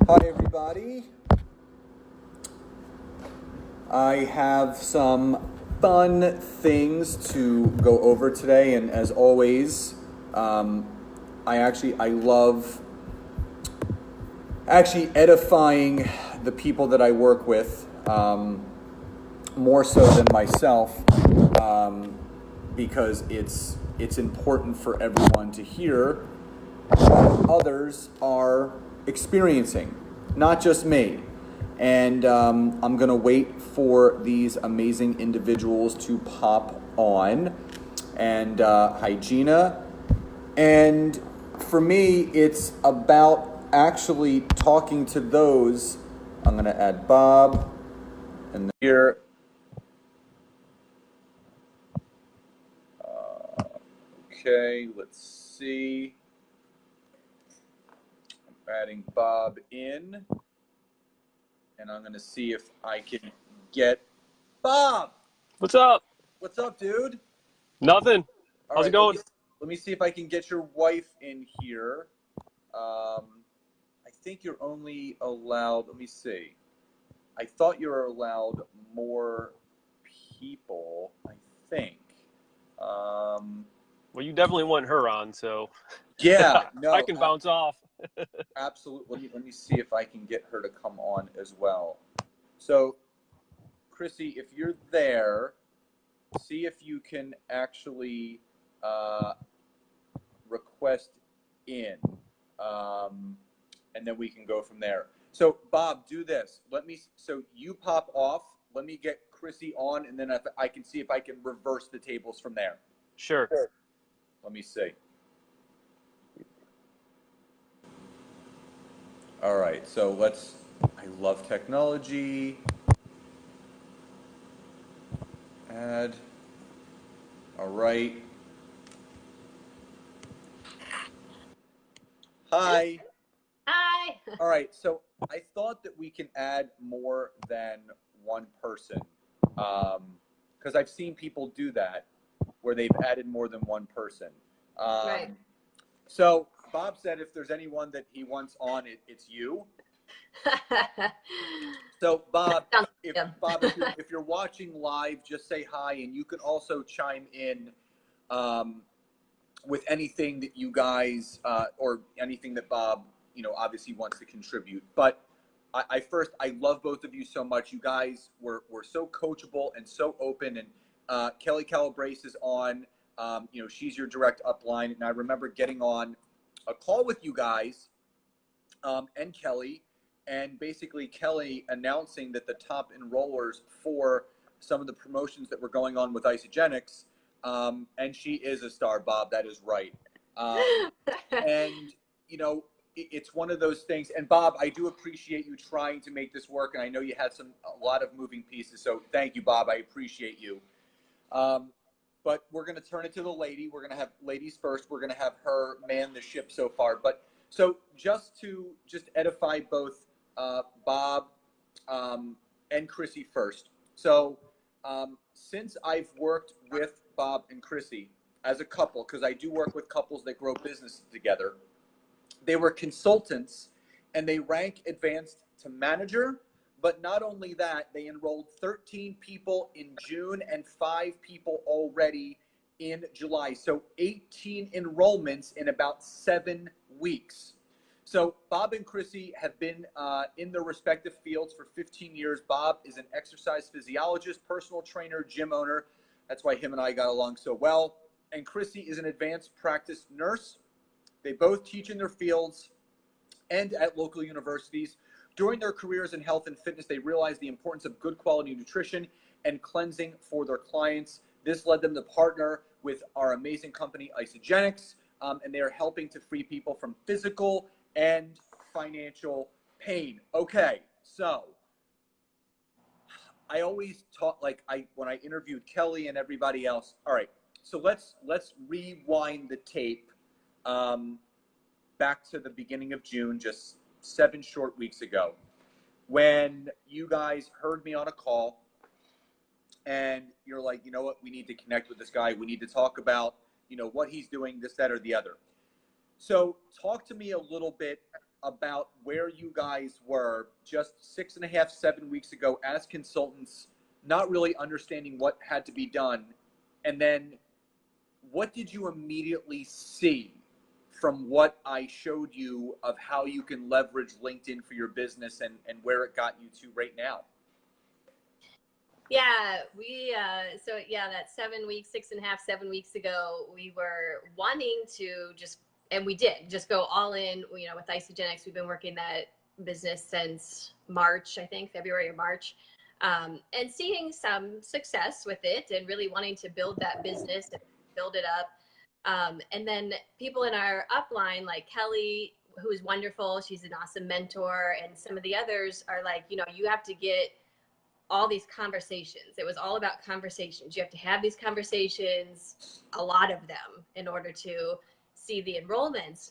Hi everybody. I have some fun things to go over today, and as always, I love edifying the people that I work with, more so than myself, because it's important for everyone to hear what others are experiencing, not just me. And I'm going to wait for these amazing individuals to pop on. And Hygiena. And for me, it's about actually talking to those. I'm going to add Bob. And here. Okay, let's see. I'm adding Bob in. And I'm going to see if I can get Bob. What's up? What's up, dude? Nothing. All How's right, it going? Let me see if I can get your wife in here. I think you're only allowed, let me see. I thought you were allowed more people, I think. Well, you definitely want her on, so Yeah, no, I can bounce off. absolutely. Let me see if I can get her to come on as well. So, Chrissy, if you're there, see if you can actually request in, and then we can go from there. So, Bob, do this. So you pop off. Let me get Chrissy on, and then I can see if I can reverse the tables from there. Sure. Let me see. All right, so I love technology. Add. All right. Hi. Hi. All right, so I thought that we can add more than one person, because I've seen people do that where they've added more than one person. Right. So Bob said if there's anyone that he wants on, it's you. So Bob, if you're watching live, just say hi, and you can also chime in with anything that you guys or anything that Bob, obviously wants to contribute. But I love both of you so much. You guys were so coachable and so open. And Kelly Calabrese is on. She's your direct upline. And I remember getting on a call with you guys and Kelly, and basically Kelly announcing that the top enrollers for some of the promotions that were going on with Isagenix, and she is a star, Bob. That is right. And it's one of those things. And Bob, I do appreciate you trying to make this work, and I know you had a lot of moving pieces. So thank you, Bob. I appreciate you. But we're going to turn it to the lady. We're going to have ladies first. We're going to have her man the ship so far. But so just to edify both Bob and Chrissy first. So since I've worked with Bob and Chrissy as a couple, because I do work with couples that grow businesses together, they were consultants and they rank advanced to manager. But not only that, they enrolled 13 people in June and 5 people already in July. So 18 enrollments in about 7 weeks. So Bob and Chrissy have been in their respective fields for 15 years. Bob is an exercise physiologist, personal trainer, gym owner. That's why him and I got along so well. And Chrissy is an advanced practice nurse. They both teach in their fields and at local universities. During their careers in health and fitness, they realized the importance of good quality nutrition and cleansing for their clients. This led them to partner with our amazing company, Isagenix, and they are helping to free people from physical and financial pain. Okay, so I always talk when I interviewed Kelly and everybody else. All right, so let's rewind the tape back to the beginning of June, just 7 short weeks ago, when you guys heard me on a call and you're like, you know what, we need to connect with this guy. We need to talk about, what he's doing, this, that, or the other. So talk to me a little bit about where you guys were just 6.5, 7 weeks ago as consultants, not really understanding what had to be done. And then what did you immediately see from what I showed you of how you can leverage LinkedIn for your business and where it got you to right now? Yeah, that 7 weeks, 6.5, 7 weeks ago, we were wanting to and we did just go all in, with Isagenix. We've been working that business since March, I think, February or March, and seeing some success with it and really wanting to build that business and build it up. And then people in our upline, like Kelly, who is wonderful. She's an awesome mentor. And some of the others are like, you have to get all these conversations. It was all about conversations. You have to have these conversations, a lot of them, in order to see the enrollments.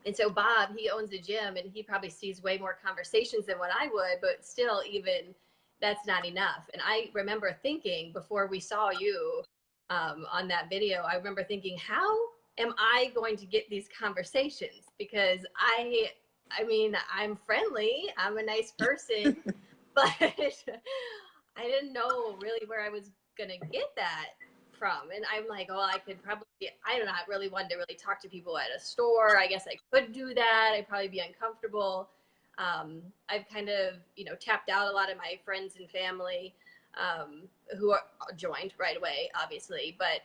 And so Bob, he owns a gym and he probably sees way more conversations than what I would, but still, even that's not enough. And I remember thinking before we saw you on that video, I remember thinking, how am I going to get these conversations? Because I'm friendly, I'm a nice person, but I didn't know really where I was going to get that from. And I'm like, oh, I could probably, I'm not really one to really talk to people at a store. I guess I could do that. I'd probably be uncomfortable. I've kind of, tapped out a lot of my friends and family who are joined right away, obviously. But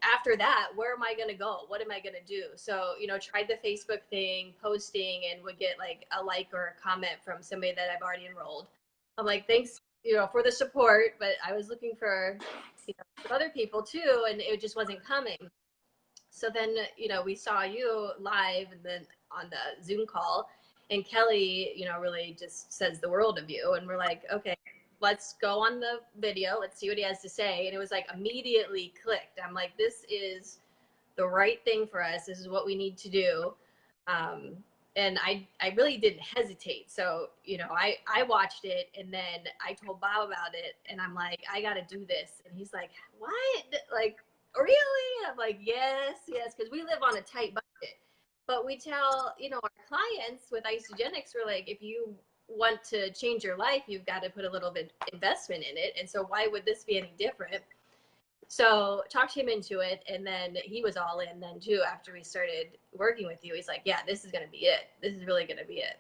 after that, where am I going to go? What am I going to do? So, tried the Facebook thing, posting, and would get like a like or a comment from somebody that I've already enrolled. I'm like, thanks, for the support, but I was looking for, other people too, and it just wasn't coming. So then, we saw you live and then on the Zoom call, and Kelly, really just says the world of you. And we're like, okay, let's go on the video. Let's see what he has to say. And it was like immediately clicked. I'm like, this is the right thing for us. This is what we need to do. And I really didn't hesitate. So, I watched it and then I told Bob about it and I'm like, I got to do this. And he's like, what? Like, really? I'm like, yes. Cause we live on a tight budget, but we tell, our clients with Isagenix, we're like, if you want to change your life, you've got to put a little bit investment in it. And so why would this be any different? So talked him into it, and then he was all in then too after we started working with you. He's like, yeah, this is going to be it. This is really going to be it.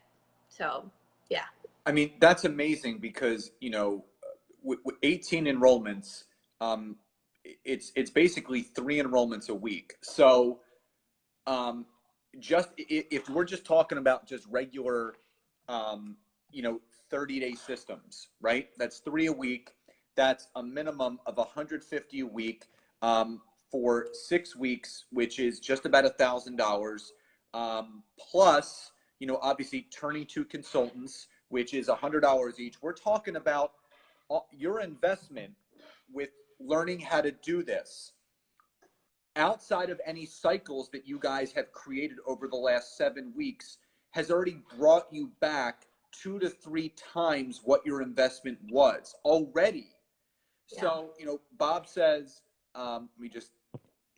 So, yeah. I mean, that's amazing because, with 18 enrollments, it's basically 3 enrollments a week. So just if we're just talking about just regular, 30-day systems, right? That's 3 a week. That's a minimum of 150 a week for 6 weeks, which is just about $1,000. Plus, obviously turning 2 consultants, which is $100 each. We're talking about your investment with learning how to do this outside of any cycles that you guys have created over the last 7 weeks has already brought you back 2 to 3 times what your investment was already. Yeah. So, Bob says, let me just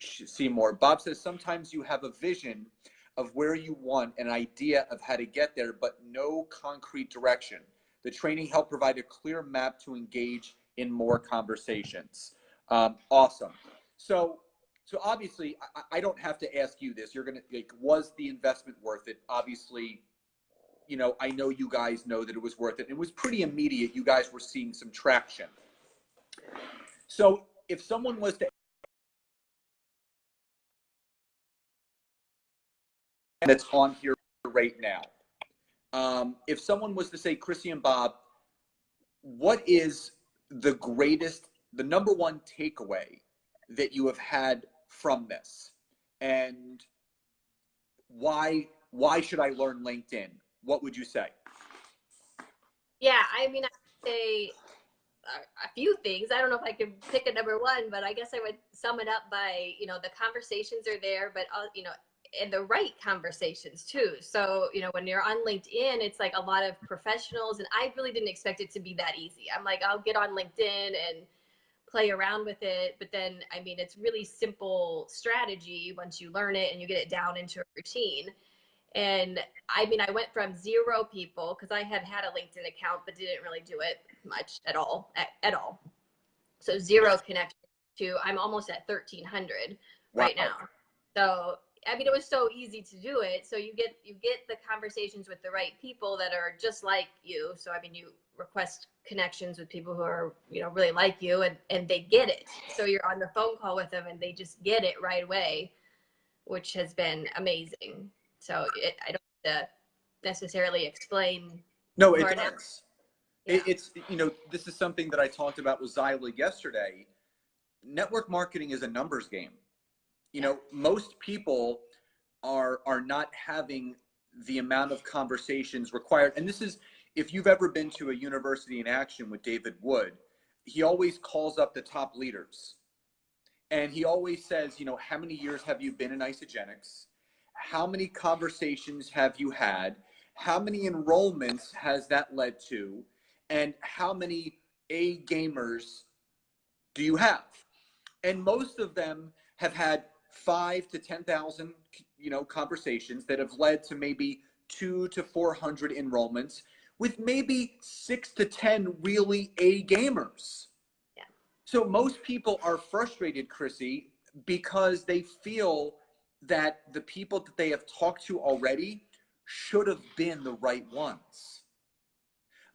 see more. Bob says, sometimes you have a vision of where you want, an idea of how to get there, but no concrete direction. The training helped provide a clear map to engage in more conversations. Awesome. So obviously, I don't have to ask you this. You're going to, was the investment worth it? Obviously, I know you guys know that it was worth it. It was pretty immediate. You guys were seeing some traction. So if someone was to, that's on here right now, if someone was to say, Chrissy and Bob, what is the number one takeaway that you have had from this? And why should I learn LinkedIn? What would you say? Yeah, I mean, I would say a few things. I don't know if I could pick a number one, but I guess I would sum it up by, the conversations are there, but, and the right conversations too. So, when you're on LinkedIn, it's like a lot of professionals, and I really didn't expect it to be that easy. I'm like, I'll get on LinkedIn and play around with it. But then, I mean, it's really simple strategy once you learn it and you get it down into a routine. And I mean, I went from 0 people, because I had a LinkedIn account, but didn't really do it much at all, at all. So 0 connections to, I'm almost at 1,300 right Wow. now. So, I mean, it was so easy to do it. So you get the conversations with the right people that are just like you. So, I mean, you request connections with people who are, really like you, and they get it. So you're on the phone call with them and they just get it right away, which has been amazing. So I don't have to necessarily explain No, it more now. does. Yeah. It's, this is something that I talked about with Zyla yesterday. Network marketing is a numbers game. Most people are not having the amount of conversations required. And this is, if you've ever been to a University in Action with David Wood, he always calls up the top leaders. And he always says, how many years have you been in Isagenix? How many conversations have you had? How many enrollments has that led to? And how many A gamers do you have? And most of them have had 5 to 10,000, conversations that have led to maybe 2 to 400 enrollments, with maybe 6 to 10 really A gamers. Yeah. So most people are frustrated, Chrissy, because they feel that the people that they have talked to already should have been the right ones.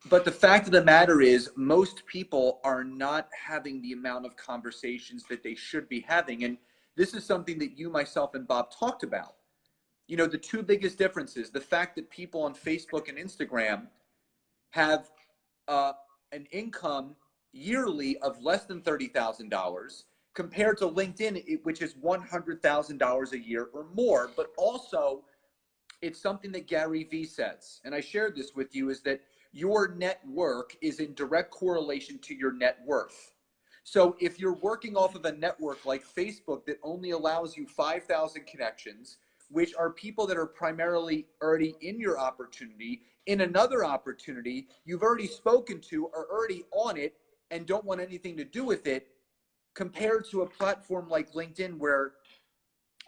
But the fact of the matter is, most people are not having the amount of conversations that they should be having. And this is something that you, myself, and Bob talked about. The 2 biggest differences: the fact that people on Facebook and Instagram have an income yearly of less than $30,000, compared to LinkedIn, which is $100,000 a year or more. But also, it's something that Gary Vee says, and I shared this with you, is that your network is in direct correlation to your net worth. So if you're working off of a network like Facebook that only allows you 5,000 connections, which are people that are primarily already in your opportunity, in another opportunity you've already spoken to, are already on it and don't want anything to do with it, compared to a platform like LinkedIn, where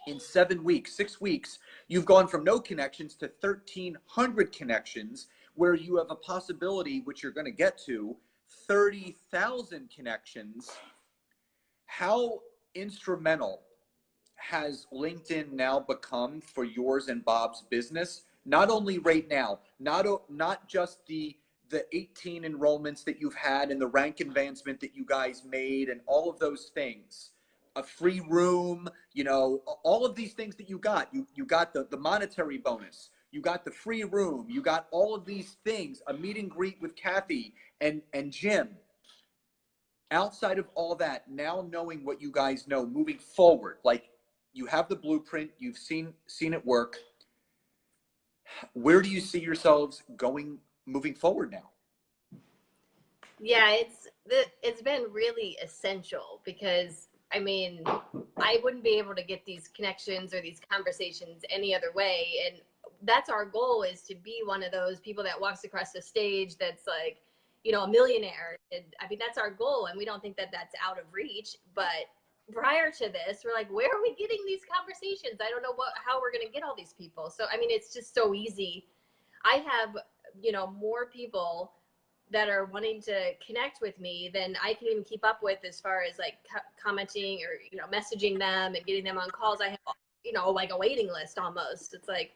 in 7 weeks, 6 weeks, you've gone from no connections to 1,300 connections, where you have a possibility, which you're going to get to, 30,000 connections. How instrumental has LinkedIn now become for yours and Bob's business? Not only right now, not just the 18 enrollments that you've had and the rank advancement that you guys made and all of those things, a free room, all of these things that you got. You got the monetary bonus, you got the free room, you got all of these things, a meet and greet with Kathy and Jim. Outside of all that, now knowing what you guys know moving forward, like, you have the blueprint, you've seen it work. Where do you see yourselves going moving forward now? Yeah, it's been really essential, because I mean, I wouldn't be able to get these connections or these conversations any other way. And that's our goal, is to be one of those people that walks across the stage that's like, a millionaire. And I mean, that's our goal. And we don't think that that's out of reach. But prior to this, we're like, where are we getting these conversations? I don't know how we're going to get all these people. So, I mean, it's just so easy. I have, more people that are wanting to connect with me than I can even keep up with, as far as like commenting or, messaging them and getting them on calls. I have, like a waiting list almost. It's like,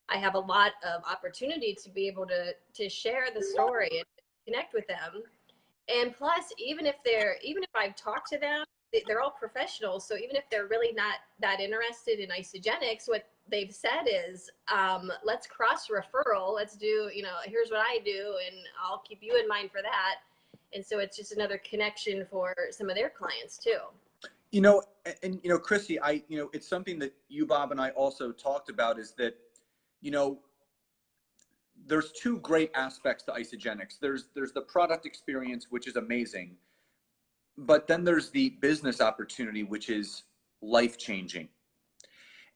I have a lot of opportunity to be able to share the story and connect with them. And plus, even if I've talked to them, they're all professionals. So even if they're really not that interested in Isagenix, what they've said is, let's cross referral. Let's do, here's what I do, and I'll keep you in mind for that. And so it's just another connection for some of their clients too. Chrissy, it's something that you, Bob, and I also talked about, is that, there's 2 great aspects to Isagenix. There's the product experience, which is amazing, but then there's the business opportunity, which is life-changing.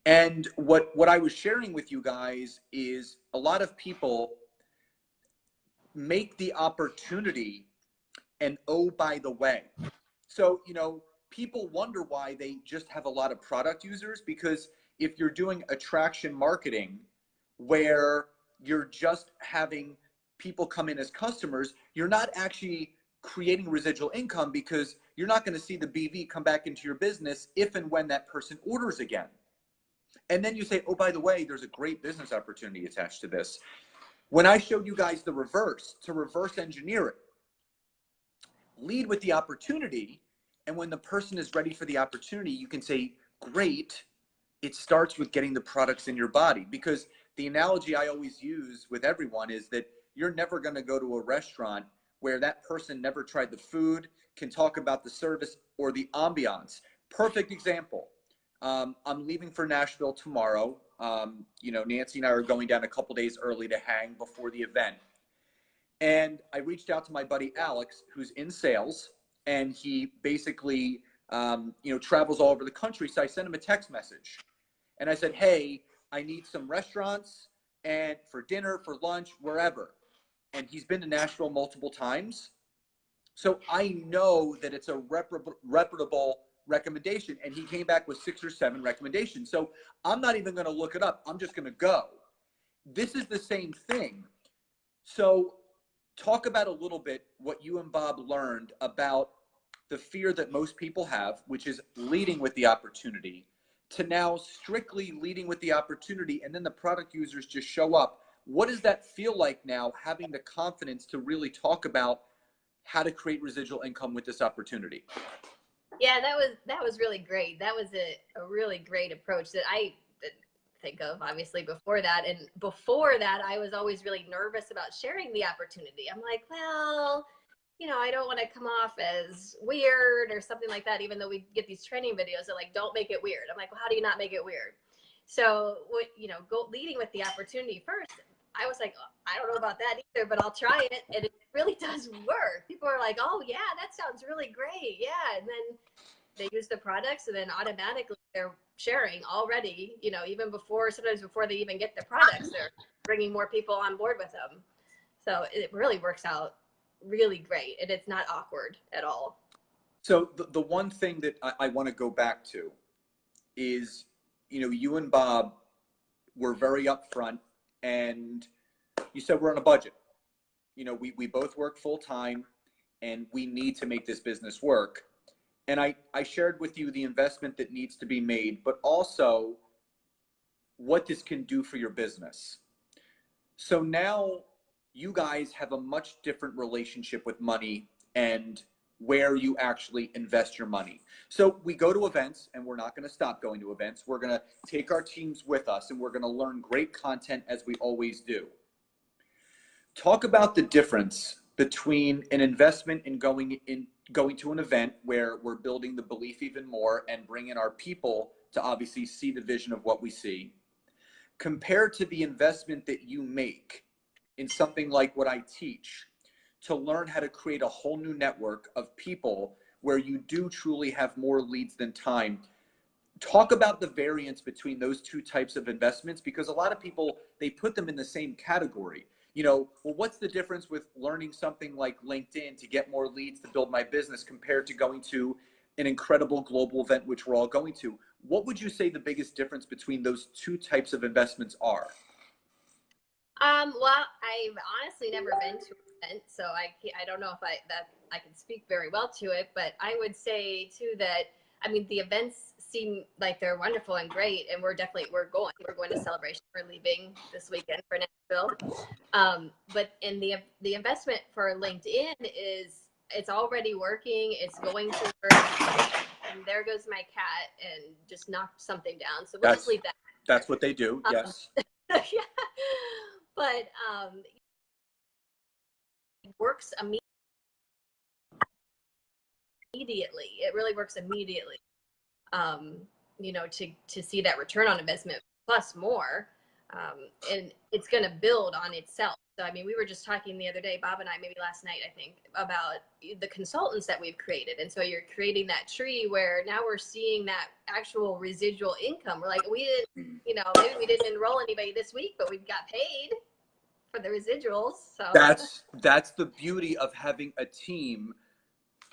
And what I was sharing with you guys is, a lot of people make the opportunity and, oh, by the way. So, people wonder why they just have a lot of product users, because if you're doing attraction marketing, where you're just having people come in as customers, you're not actually creating residual income because you're not going to see the BV come back into your business if and when that person orders again. And then you say, oh, by the way, there's a great business opportunity attached to this. When I showed you guys the reverse, to reverse engineer it, lead with the opportunity. And when the person is ready for the opportunity, you can say, great. It starts with getting the products in your body, because the analogy I always use with everyone is that you're never going to go to a restaurant where that person never tried the food, can talk about the service or the ambiance. Perfect example. I'm leaving for Nashville tomorrow. Nancy and I are going down a couple days early to hang before the event. And I reached out to my buddy Alex, who's in sales, and he basically, travels all over the country. So I sent him a text message. And I said, hey, I need some restaurants and for dinner, for lunch, wherever. And he's been to Nashville multiple times. So I know that it's a reputable recommendation. And he came back with 6 or 7 recommendations. So I'm not even going to look it up. I'm just going to go. This is the same thing. So talk about a little bit what you and Bob learned about the fear that most people have, which is leading with the opportunity, to now strictly leading with the opportunity, and then the product users just show up. What does that feel like now, having the confidence to really talk about how to create residual income with this opportunity? Yeah, that was really great. That was a really great approach that I didn't think of, obviously, before that. And before that, I was always really nervous about sharing the opportunity. I'm like, well, I don't want to come off as weird or something like that, even though we get these training videos that like, don't make it weird. I'm like, well, how do you not make it weird? So, go leading with the opportunity first. I was like, oh, I don't know about that either, but I'll try it. And it really does work. People are like, oh yeah, that sounds really great. Yeah. And then they use the products, and then automatically they're sharing already, sometimes before they even get the products, they're bringing more people on board with them. So it really works out really great, and it's not awkward at all. So the one thing that I want to go back to is, you and Bob were very upfront, and you said we're on a budget. We both work full time, and we need to make this business work. And I shared with you the investment that needs to be made, but also what this can do for your business. So now you guys have a much different relationship with money and where you actually invest your money. So we go to events, and we're not going to stop going to events. We're going to take our teams with us, and we're going to learn great content as we always do. Talk about the difference between an investment in going to an event where we're building the belief even more and bringing our people to obviously see the vision of what we see, compared to the investment that you make in something like what I teach, to learn how to create a whole new network of people where you do truly have more leads than time. Talk about the variance between those two types of investments, because a lot of people, they put them in the same category. Well, what's the difference with learning something like LinkedIn to get more leads to build my business compared to going to an incredible global event, which we're all going to? What would you say the biggest difference between those two types of investments are? Well, I've honestly never been to an event, so I don't know if I can speak very well to it, but I would say too that, the events seem like they're wonderful and great, and we're going to Celebration. We're leaving this weekend for Nashville. But in the investment for LinkedIn it's already working. It's going to work. And there goes my cat and just knocked something down. So we'll just leave that. That's what they do. Yes. Yeah. But it works immediately. It really works immediately. To see that return on investment plus more. And it's going to build on itself. So, we were just talking the other day, Bob and I, maybe last night, I think, about the consultants that we've created. And so you're creating that tree where now we're seeing that actual residual income. We're like, we didn't, maybe we didn't enroll anybody this week, but we got paid for the residuals. So that's the beauty of having a team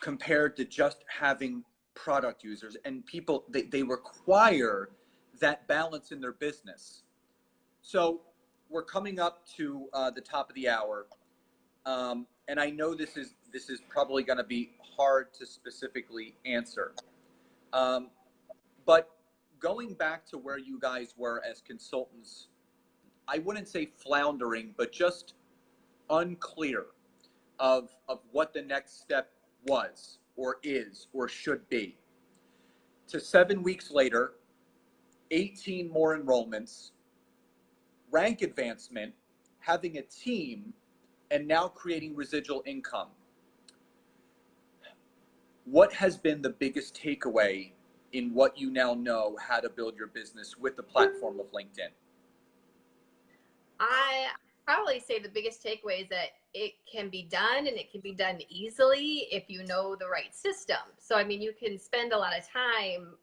compared to just having product users. And people, they require that balance in their business. So we're coming up to the top of the hour, and I know this is probably going to be hard to specifically answer, but going back to where you guys were as consultants, I wouldn't say floundering, but just unclear of what the next step was or is or should be. To 7 weeks later, 18 more enrollments, rank advancement, having a team, and now creating residual income. What has been the biggest takeaway in what you now know how to build your business with the platform of LinkedIn? I probably say the biggest takeaway is that it can be done, and it can be done easily if you know the right system. So, I mean, you can spend a lot of time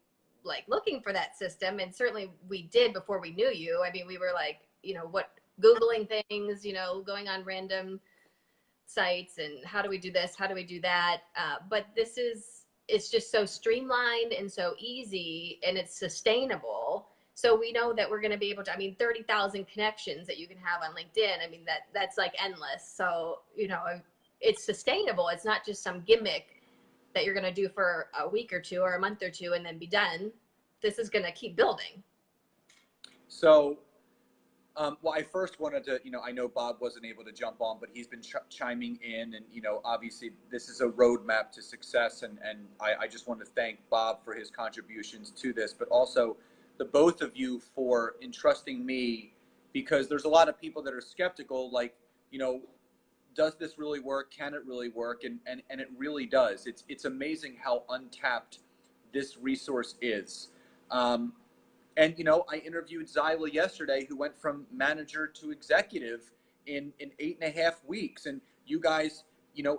like looking for that system, and certainly we did before we knew you. I mean, we were like, Googling things, going on random sites and how do we do this? How do we do that? But it's just so streamlined and so easy, and it's sustainable. So we know that we're going to be able to, 30,000 connections that you can have on LinkedIn. I mean, that's like endless. So, it's sustainable. It's not just some gimmick that you're going to do for a week or two or a month or two and then be done. This is going to keep building. So, well, I first wanted to, I know Bob wasn't able to jump on, but he's been chiming in, and, obviously this is a roadmap to success. And I just want to thank Bob for his contributions to this, but also the both of you for entrusting me, because there's a lot of people that are skeptical, like, does this really work? Can it really work? And it really does. It's amazing how untapped this resource is. And, I interviewed Zyla yesterday, who went from manager to executive in 8.5 weeks. And you guys,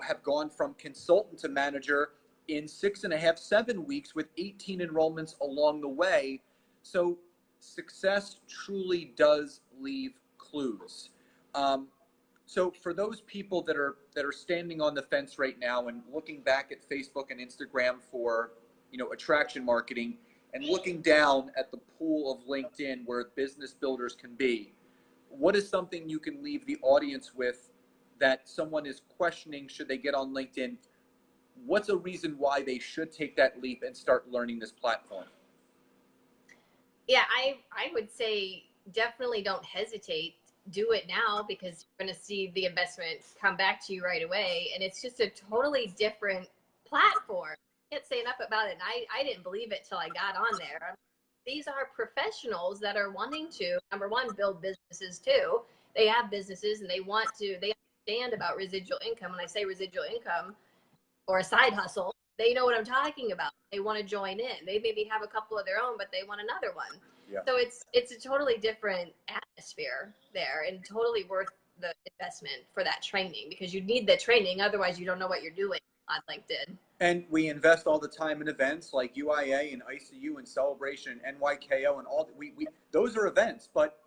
have gone from consultant to manager in 6.5, 7 weeks with 18 enrollments along the way. So success truly does leave clues. So for those people that are standing on the fence right now and looking back at Facebook and Instagram for, attraction marketing, and looking down at the pool of LinkedIn where business builders can be, what is something you can leave the audience with that someone is questioning, should they get on LinkedIn? What's a reason why they should take that leap and start learning this platform? Yeah, I would say definitely don't hesitate. Do it now, because you're going to see the investment come back to you right away. And it's just a totally different platform. I can't say enough about it. And I didn't believe it till I got on there. These are professionals that are wanting to, number one, build businesses too. They have businesses and they understand about residual income. When I say residual income or a side hustle, they know what I'm talking about. They want to join in. They maybe have a couple of their own, but they want another one. Yeah. So it's a totally different atmosphere there, and totally worth the investment for that training, because you need the training. Otherwise, you don't know what you're doing on LinkedIn. And we invest all the time in events like UIA and ICU and Celebration and NYKO and all. We those are events, but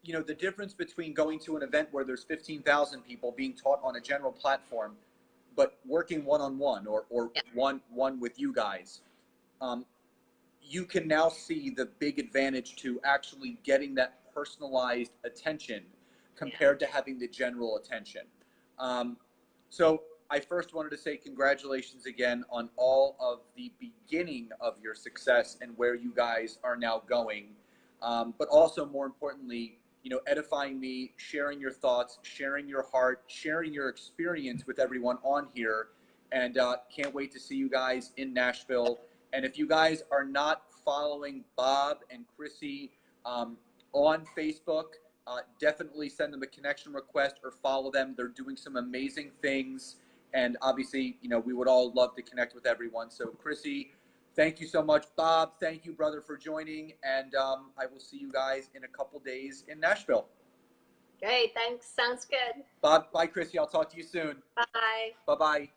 the difference between going to an event where there's 15,000 people being taught on a general platform, but working one-on-one or yeah, one with you guys, you can now see the big advantage to actually getting that personalized attention compared to having the general attention. So I first wanted to say congratulations again on all of the beginning of your success and where you guys are now going. But also, more importantly, edifying me, sharing your thoughts, sharing your heart, sharing your experience with everyone on here. And can't wait to see you guys in Nashville. And if you guys are not following Bob and Chrissy on Facebook, definitely send them a connection request or follow them. They're doing some amazing things. And obviously, we would all love to connect with everyone. So Chrissy, thank you so much. Bob, thank you, brother, for joining. And I will see you guys in a couple days in Nashville. Great, thanks. Sounds good. Bob, bye, Chrissy. I'll talk to you soon. Bye. Bye-bye.